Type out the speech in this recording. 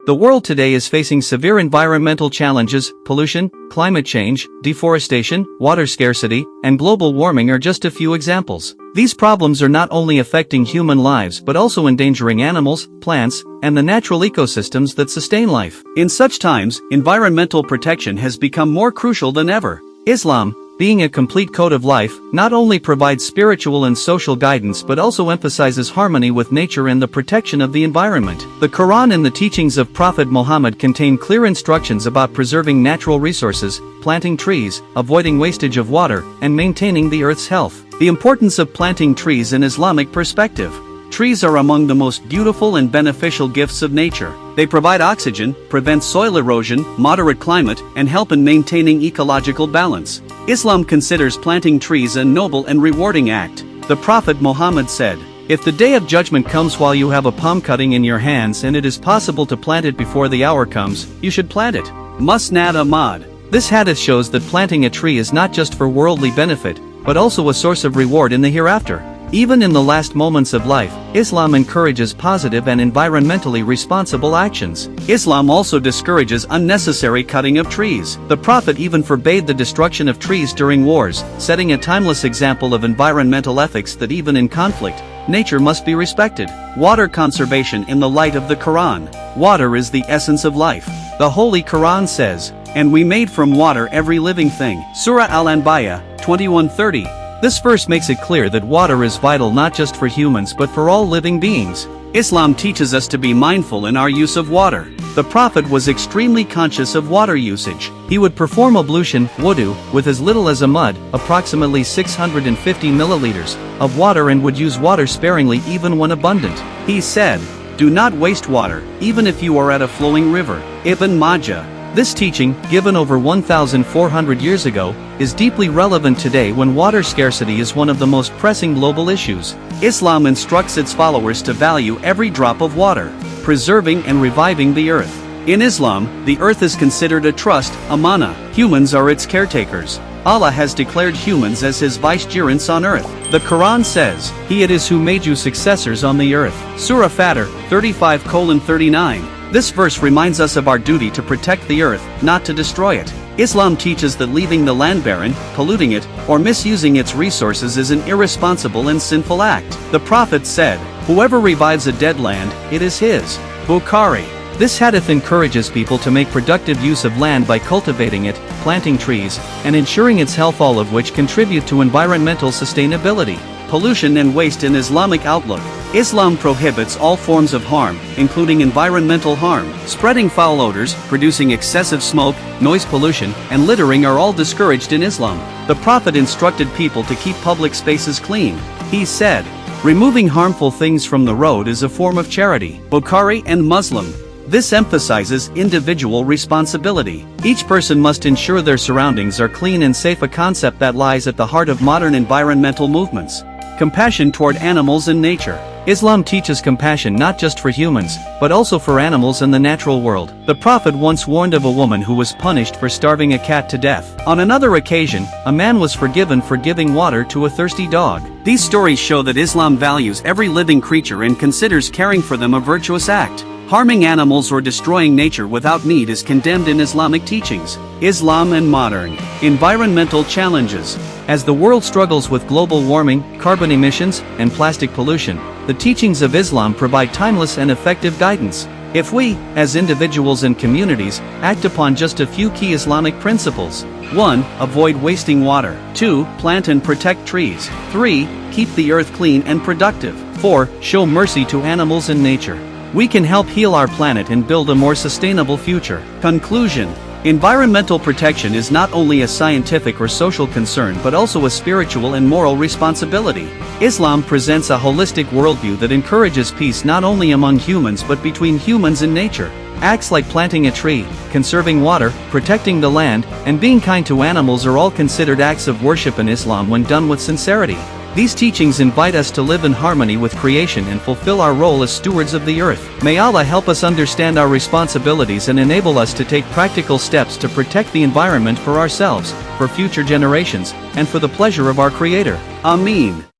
The world today is facing severe environmental challenges. Pollution, climate change, deforestation, water scarcity, and global warming are just a few examples. These problems are not only affecting human lives but also endangering animals, plants, and the natural ecosystems that sustain life. In such times, environmental protection has become more crucial than ever. Islam, being a complete code of life, not only provides spiritual and social guidance but also emphasizes harmony with nature and the protection of the environment. The Quran and the teachings of Prophet Muhammad contain clear instructions about preserving natural resources, planting trees, avoiding wastage of water, and maintaining the earth's health. The importance of planting trees in Islamic perspective. Trees are among the most beautiful and beneficial gifts of nature. They provide oxygen, prevent soil erosion, moderate climate, and help in maintaining ecological balance. Islam considers planting trees a noble and rewarding act. The Prophet Muhammad said, "If the day of judgment comes while you have a palm cutting in your hands and it is possible to plant it before the hour comes, you should plant it." Musnad Ahmad. This hadith shows that planting a tree is not just for worldly benefit, but also a source of reward in the hereafter. Even in the last moments of life, Islam encourages positive and environmentally responsible actions. Islam also discourages unnecessary cutting of trees. The Prophet even forbade the destruction of trees during wars, setting a timeless example of environmental ethics that even in conflict, nature must be respected. Water conservation in the light of the Quran. Water is the essence of life. The Holy Quran says, "And we made from water every living thing." Surah Al-Anbiya, 21:30. This verse makes it clear that water is vital not just for humans but for all living beings. Islam teaches us to be mindful in our use of water. The Prophet was extremely conscious of water usage. He would perform ablution, wudu, with as little as a mud, approximately 650 milliliters, of water, and would use water sparingly even when abundant. He said, "Do not waste water, even if you are at a flowing river." Ibn Majah. This teaching, given over 1,400 years ago, is deeply relevant today when water scarcity is one of the most pressing global issues. Islam instructs its followers to value every drop of water, preserving and reviving the earth. In Islam, the earth is considered a trust, amana. Humans are its caretakers. Allah has declared humans as his vicegerents on earth. The Quran says, "He it is who made you successors on the earth." Surah Fatir, 35:39. This verse reminds us of our duty to protect the earth, not to destroy it. Islam teaches that leaving the land barren, polluting it, or misusing its resources is an irresponsible and sinful act. The Prophet said, "Whoever revives a dead land, it is his." Bukhari. This hadith encourages people to make productive use of land by cultivating it, planting trees, and ensuring its health, all of which contribute to environmental sustainability. Pollution and waste in Islamic outlook. Islam prohibits all forms of harm, including environmental harm. Spreading foul odors, producing excessive smoke, noise pollution, and littering are all discouraged in Islam. The Prophet instructed people to keep public spaces clean. He said, "Removing harmful things from the road is a form of charity." Bukhari and Muslim. This emphasizes individual responsibility. Each person must ensure their surroundings are clean and safe, a concept that lies at the heart of modern environmental movements. Compassion toward animals and nature. Islam teaches compassion not just for humans, but also for animals and the natural world. The Prophet once warned of a woman who was punished for starving a cat to death. On another occasion, a man was forgiven for giving water to a thirsty dog. These stories show that Islam values every living creature and considers caring for them a virtuous act. Harming animals or destroying nature without need is condemned in Islamic teachings. Islam and modern environmental challenges. As the world struggles with global warming, carbon emissions, and plastic pollution, the teachings of Islam provide timeless and effective guidance. If we, as individuals and communities, act upon just a few key Islamic principles: 1. Avoid wasting water. 2. Plant and protect trees. 3. Keep the earth clean and productive. 4. Show mercy to animals and nature. We can help heal our planet and build a more sustainable future. Conclusion. Environmental protection is not only a scientific or social concern but also a spiritual and moral responsibility. Islam presents a holistic worldview that encourages peace not only among humans but between humans and nature. Acts like planting a tree, conserving water, protecting the land, and being kind to animals are all considered acts of worship in Islam when done with sincerity. These teachings invite us to live in harmony with creation and fulfill our role as stewards of the earth. May Allah help us understand our responsibilities and enable us to take practical steps to protect the environment for ourselves, for future generations, and for the pleasure of our Creator. Ameen.